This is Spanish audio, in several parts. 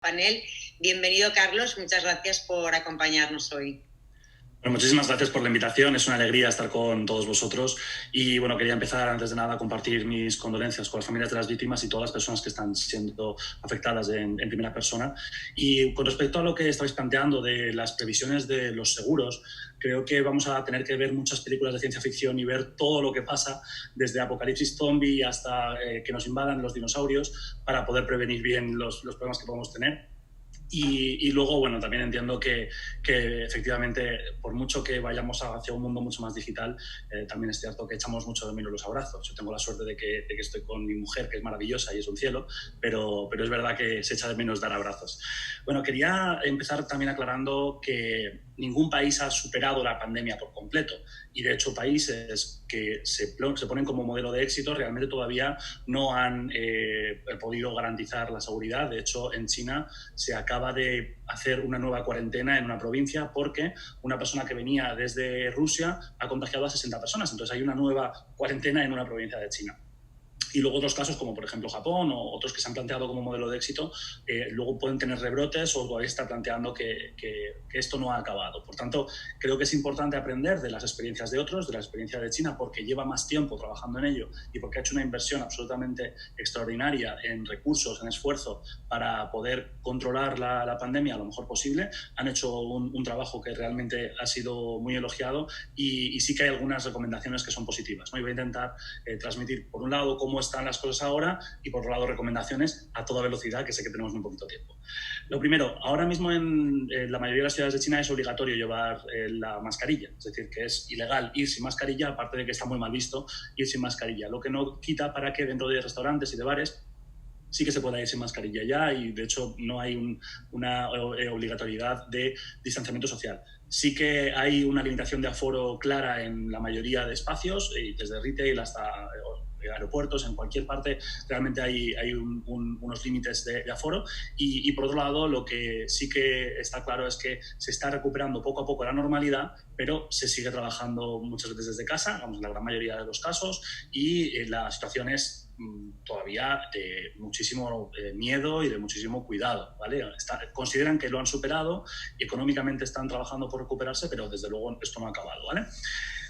panel. Bienvenido, Carlos. Muchas gracias por acompañarnos hoy. Bueno, muchísimas gracias por la invitación. Es una alegría estar con todos vosotros. Y bueno, quería empezar antes de nada a compartir mis condolencias con las familias de las víctimas y todas las personas que están siendo afectadas en primera persona. Y con respecto a lo que estáis planteando de las previsiones de los seguros, creo que vamos a tener que ver muchas películas de ciencia ficción y ver todo lo que pasa, desde apocalipsis zombie hasta que nos invadan los dinosaurios, para poder prevenir bien los problemas que podemos tener. Y luego, bueno, también entiendo que efectivamente, por mucho que vayamos hacia un mundo mucho más digital, también es cierto que echamos mucho de menos los abrazos. Yo tengo la suerte de que estoy con mi mujer, que es maravillosa y es un cielo, pero es verdad que se echa de menos dar abrazos. Bueno, quería empezar también aclarando que ningún país ha superado la pandemia por completo, y de hecho países que se ponen como modelo de éxito realmente todavía no han podido garantizar la seguridad. De hecho, en China se acaba de hacer una nueva cuarentena en una provincia porque una persona que venía desde Rusia ha contagiado a 60 personas. Entonces hay una nueva cuarentena en una provincia de China. Y luego otros casos, como por ejemplo Japón o otros que se han planteado como modelo de éxito, luego pueden tener rebrotes o todavía está planteando que esto no ha acabado. Por tanto, creo que es importante aprender de las experiencias de otros, de la experiencia de China, porque lleva más tiempo trabajando en ello y porque ha hecho una inversión absolutamente extraordinaria en recursos, en esfuerzo, para poder controlar la pandemia a lo mejor posible. Han hecho un trabajo que realmente ha sido muy elogiado y sí que hay algunas recomendaciones que son positivas, ¿no? Y voy a intentar transmitir, por un lado, cómo están las cosas ahora y, por otro lado, recomendaciones a toda velocidad, que sé que tenemos muy poquito tiempo. Lo primero, ahora mismo en la mayoría de las ciudades de China es obligatorio llevar la mascarilla, es decir, que es ilegal ir sin mascarilla, aparte de que está muy mal visto ir sin mascarilla, lo que no quita para que dentro de restaurantes y de bares sí que se pueda ir sin mascarilla ya, y de hecho no hay una obligatoriedad de distanciamiento social. Sí que hay una limitación de aforo clara en la mayoría de espacios, desde retail hasta aeropuertos, en cualquier parte realmente hay unos límites de aforo. Y por otro lado, lo que sí que está claro es que se está recuperando poco a poco la normalidad, pero se sigue trabajando muchas veces desde casa, vamos, en la gran mayoría de los casos, y la situación es todavía de muchísimo miedo y de muchísimo cuidado, ¿vale? Consideran que lo han superado y económicamente están trabajando por recuperarse, pero desde luego esto no ha acabado, ¿vale?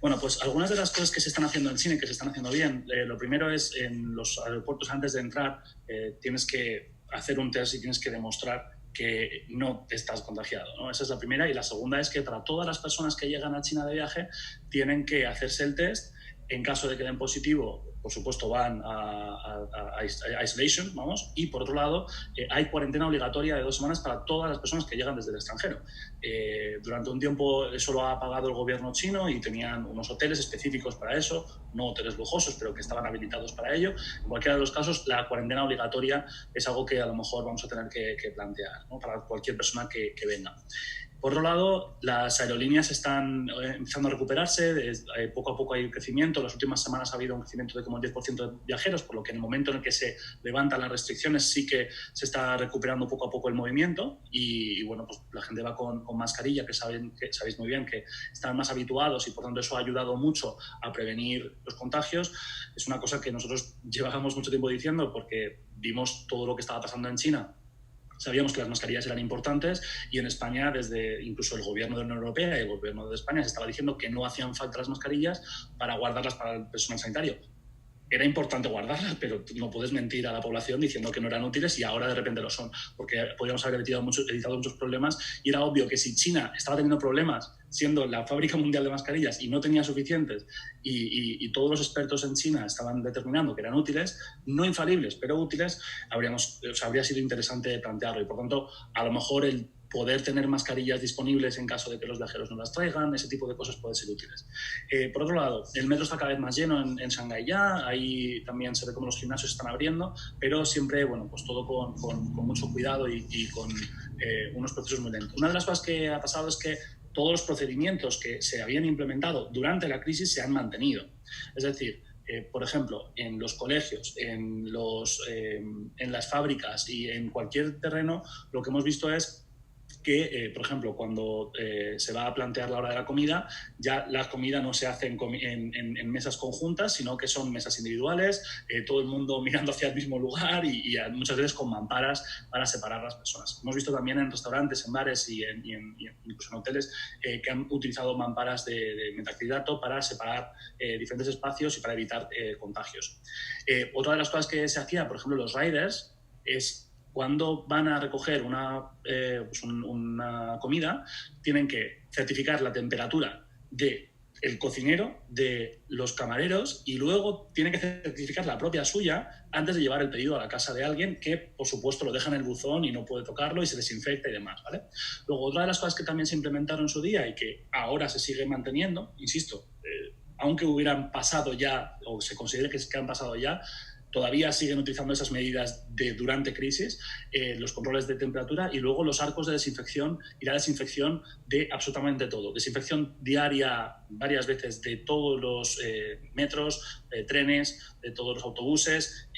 Bueno, pues algunas de las cosas que se están haciendo en China y que se están haciendo bien, lo primero es en los aeropuertos, antes de entrar, tienes que hacer un test y tienes que demostrar que no te estás contagiado, ¿no? Esa es la primera. Y la segunda es que para todas las personas que llegan a China de viaje tienen que hacerse el test. En caso de que den positivo, por supuesto, van a isolation, vamos. Y por otro lado, hay cuarentena obligatoria de 2 semanas para todas las personas que llegan desde el extranjero. Durante un tiempo eso lo ha pagado el gobierno chino y tenían unos hoteles específicos para eso, no hoteles lujosos, pero que estaban habilitados para ello. En cualquiera de los casos, la cuarentena obligatoria es algo que a lo mejor vamos a tener que plantear, ¿no?, para cualquier persona que venga. Por otro lado, las aerolíneas están empezando a recuperarse, poco a poco hay un crecimiento. Las últimas semanas ha habido un crecimiento de como el 10% de viajeros, por lo que en el momento en el que se levantan las restricciones sí que se está recuperando poco a poco el movimiento y bueno, pues la gente va con mascarilla, que sabéis muy bien que están más habituados y por tanto eso ha ayudado mucho a prevenir los contagios. Es una cosa que nosotros llevábamos mucho tiempo diciendo porque vimos todo lo que estaba pasando en China. Sabíamos que las mascarillas eran importantes y en España, desde incluso el gobierno de la Unión Europea y el gobierno de España, se estaba diciendo que no hacían falta las mascarillas para guardarlas para el personal sanitario. Era importante guardarlas, pero no puedes mentir a la población diciendo que no eran útiles y ahora de repente lo son, porque podríamos haber evitado muchos problemas. Y era obvio que si China estaba teniendo problemas siendo la fábrica mundial de mascarillas y no tenía suficientes, y todos los expertos en China estaban determinando que eran útiles, no infalibles, pero útiles, habría sido interesante plantearlo. Y por tanto, a lo mejor el poder tener mascarillas disponibles en caso de que los viajeros no las traigan, ese tipo de cosas pueden ser útiles. Por otro lado, el metro está cada vez más lleno en Shanghái ya, ahí también se ve como los gimnasios están abriendo, pero siempre, bueno, pues todo con mucho cuidado y con unos procesos muy lentos. Una de las cosas que ha pasado es que todos los procedimientos que se habían implementado durante la crisis se han mantenido. Es decir, por ejemplo, en los colegios, en las fábricas y en cualquier terreno, lo que hemos visto es que, por ejemplo, cuando se va a plantear la hora de la comida, ya la comida no se hace en mesas conjuntas, sino que son mesas individuales, todo el mundo mirando hacia el mismo lugar y muchas veces con mamparas para separar a las personas. Hemos visto también en restaurantes, en bares y incluso en hoteles que han utilizado mamparas de metacrilato para separar diferentes espacios y para evitar contagios. Otra de las cosas que se hacía, por ejemplo, los riders, es cuando van a recoger una comida, tienen que certificar la temperatura del cocinero, de los camareros, y luego tienen que certificar la propia suya antes de llevar el pedido a la casa de alguien que, por supuesto, lo deja en el buzón y no puede tocarlo y se desinfecta y demás, ¿vale? Luego, otra de las cosas que también se implementaron en su día y que ahora se sigue manteniendo, insisto, aunque hubieran pasado ya, o se considere que han pasado ya, todavía siguen utilizando esas medidas durante crisis, los controles de temperatura y luego los arcos de desinfección y la desinfección de absolutamente todo. Desinfección diaria varias veces de todos los metros, trenes, de todos los autobuses.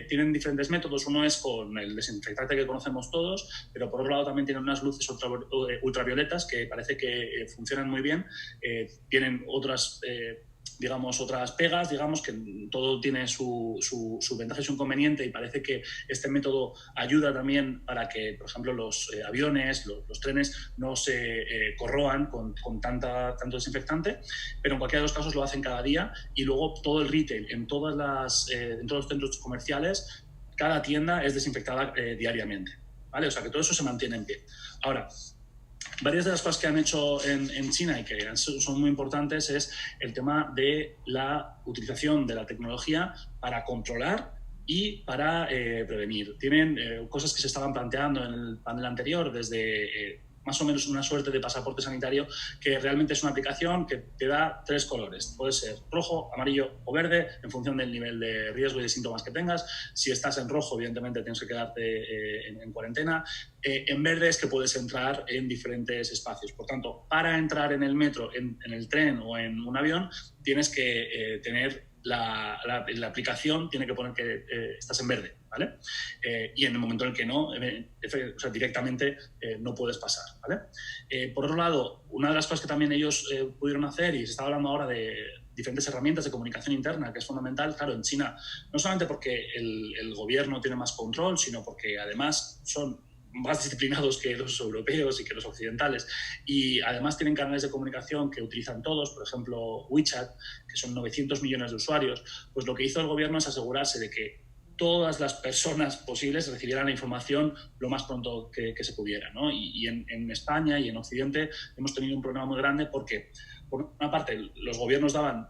Tienen diferentes métodos. Uno es con el desinfectante que conocemos todos, pero por otro lado también tienen unas luces ultravioletas que parece que funcionan muy bien. Tienen otras otras pegas, que todo tiene su ventaja y su inconveniente, y parece que este método ayuda también para que, por ejemplo, los aviones, los trenes no se corroan con tanto desinfectante, pero en cualquiera de los casos lo hacen cada día. Y luego todo el retail, en todos los centros comerciales, cada tienda es desinfectada diariamente, ¿vale? O sea que todo eso se mantiene en pie. Ahora, varias de las cosas que han hecho en China y que son muy importantes es el tema de la utilización de la tecnología para controlar y para prevenir. Tienen cosas que se estaban planteando en el panel anterior, desde más o menos una suerte de pasaporte sanitario, que realmente es una aplicación que te da 3 colores. Puede ser rojo, amarillo o verde, en función del nivel de riesgo y de síntomas que tengas. Si estás en rojo, evidentemente tienes que quedarte en cuarentena. En verde es que puedes entrar en diferentes espacios. Por tanto, para entrar en el metro, en el tren o en un avión, tienes que tener la aplicación tiene que poner que estás en verde, ¿vale? Y en el momento en el que no, directamente no puedes pasar, ¿vale? Por otro lado, una de las cosas que también ellos pudieron hacer, y se está hablando ahora de diferentes herramientas de comunicación interna, que es fundamental, claro, en China, no solamente porque el gobierno tiene más control, sino porque además son más disciplinados que los europeos y que los occidentales, y además tienen canales de comunicación que utilizan todos, por ejemplo WeChat, que son 900 millones de usuarios. Pues lo que hizo el gobierno es asegurarse de que todas las personas posibles recibieran la información lo más pronto que se pudiera, ¿no? Y en España y en Occidente hemos tenido un problema muy grande porque, por una parte, los gobiernos daban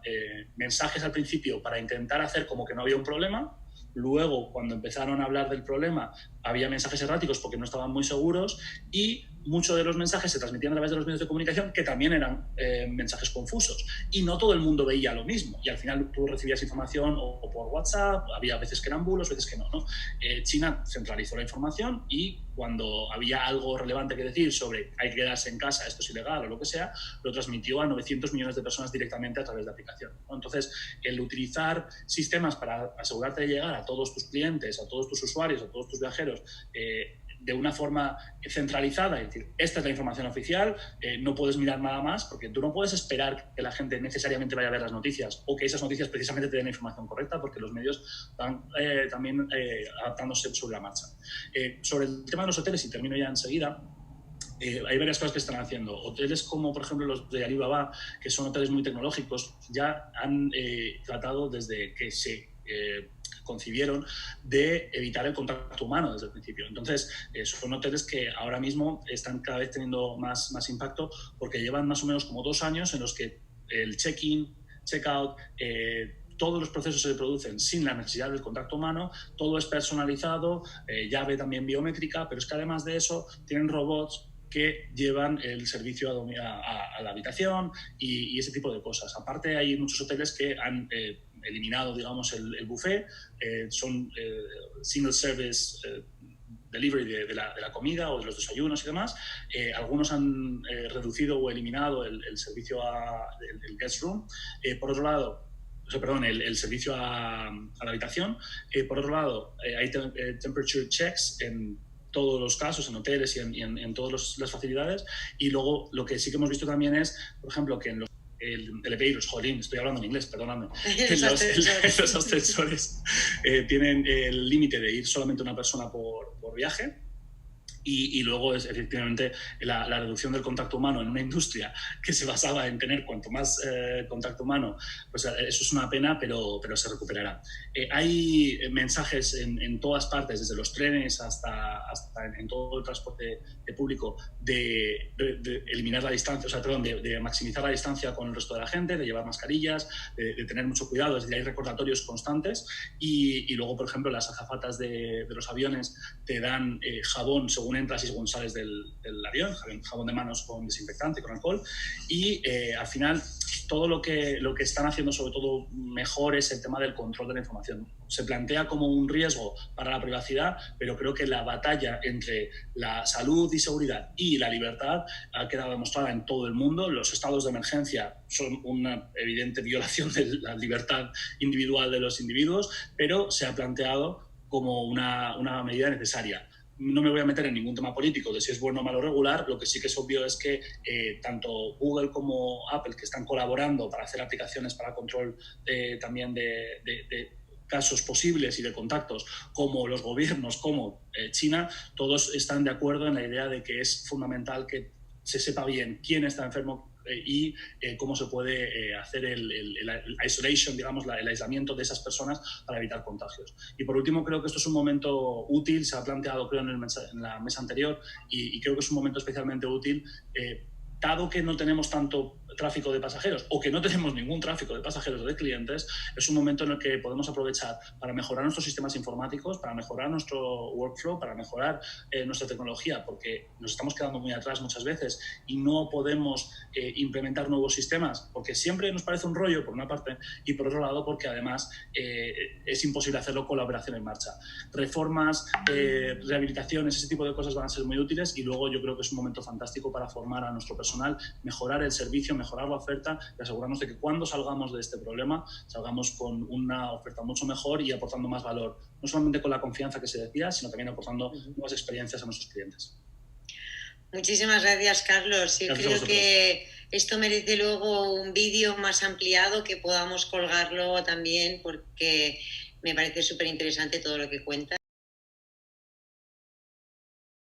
mensajes al principio para intentar hacer como que no había un problema. Luego, cuando empezaron a hablar del problema, había mensajes erráticos porque no estaban muy seguros, y muchos de los mensajes se transmitían a través de los medios de comunicación que también eran mensajes confusos, y no todo el mundo veía lo mismo, y al final tú recibías información o por WhatsApp, había veces que eran bulos, veces que no, ¿no? China centralizó la información, y cuando había algo relevante que decir sobre hay que quedarse en casa, esto es ilegal o lo que sea, lo transmitió a 900 millones de personas directamente a través de la aplicación, ¿no? Entonces, el utilizar sistemas para asegurarte de llegar a todos tus clientes, a todos tus usuarios, a todos tus viajeros, de una forma centralizada, es decir, esta es la información oficial, no puedes mirar nada más, porque tú no puedes esperar que la gente necesariamente vaya a ver las noticias o que esas noticias precisamente te den la información correcta, porque los medios están también adaptándose sobre la marcha. Sobre el tema de los hoteles, y termino ya enseguida, hay varias cosas que están haciendo. Hoteles como, por ejemplo, los de Alibaba, que son hoteles muy tecnológicos, ya han tratado desde que se concibieron de evitar el contacto humano desde el principio. Entonces, son hoteles que ahora mismo están cada vez teniendo más impacto, porque llevan más o menos como 2 años en los que el check-in, check-out, todos los procesos se producen sin la necesidad del contacto humano, todo es personalizado, llave también biométrica, pero es que además de eso tienen robots que llevan el servicio a la habitación y ese tipo de cosas. Aparte, hay muchos hoteles que han eliminado, digamos, el buffet, son single service delivery de la comida o de los desayunos y demás. Algunos han reducido o eliminado el servicio el guest room. Por otro lado, el servicio a la habitación. Por otro lado, hay temperature checks en todos los casos, en hoteles y en todas las facilidades. Y luego lo que sí que hemos visto también es, por ejemplo, que en los elevators, jolín, estoy hablando en inglés, perdóname. Los ascensores tienen el límite de ir solamente una persona por viaje. Y luego es efectivamente la reducción del contacto humano en una industria que se basaba en tener cuanto más contacto humano, pues eso es una pena, pero se recuperará. Hay mensajes en todas partes, desde los trenes hasta en todo el transporte público, de eliminar la distancia, o sea, perdón, de maximizar la distancia con el resto de la gente, de llevar mascarillas, de tener mucho cuidado, es decir, hay recordatorios constantes. Y luego, por ejemplo, las azafatas de los aviones te dan jabón según entras y según sales del avión, jabón de manos con desinfectante, con alcohol, y al final todo lo que están haciendo sobre todo mejor es el tema del control de la información. Se plantea como un riesgo para la privacidad, pero creo que la batalla entre la salud y seguridad y la libertad ha quedado demostrada en todo el mundo. Los estados de emergencia son una evidente violación de la libertad individual de los individuos, pero se ha planteado como una medida necesaria. No me voy a meter en ningún tema político de si es bueno o malo regular. Lo que sí que es obvio es que tanto Google como Apple, que están colaborando para hacer aplicaciones para control también de casos posibles y de contactos, como los gobiernos, como China, todos están de acuerdo en la idea de que es fundamental que se sepa bien quién está enfermo y cómo se puede hacer el isolation, digamos, el aislamiento de esas personas para evitar contagios. Y por último, creo que esto es un momento útil, se ha planteado creo en la mesa anterior, y creo que es un momento especialmente útil, dado que no tenemos tanto tráfico de pasajeros o que no tenemos ningún tráfico de pasajeros o de clientes. Es un momento en el que podemos aprovechar para mejorar nuestros sistemas informáticos, para mejorar nuestro workflow, para mejorar nuestra tecnología, porque nos estamos quedando muy atrás muchas veces y no podemos implementar nuevos sistemas, porque siempre nos parece un rollo por una parte, y por otro lado porque además es imposible hacerlo con la operación en marcha. Reformas, rehabilitaciones, ese tipo de cosas van a ser muy útiles, y luego yo creo que es un momento fantástico para formar a nuestro personal, mejorar el servicio, mejorar la oferta y asegurarnos de que cuando salgamos de este problema salgamos con una oferta mucho mejor y aportando más valor, no solamente con la confianza que se decía, sino también aportando nuevas experiencias a nuestros clientes. Muchísimas gracias, Carlos. Yo creo que esto merece luego un vídeo más ampliado que podamos colgarlo también, porque me parece súper interesante todo lo que cuentas.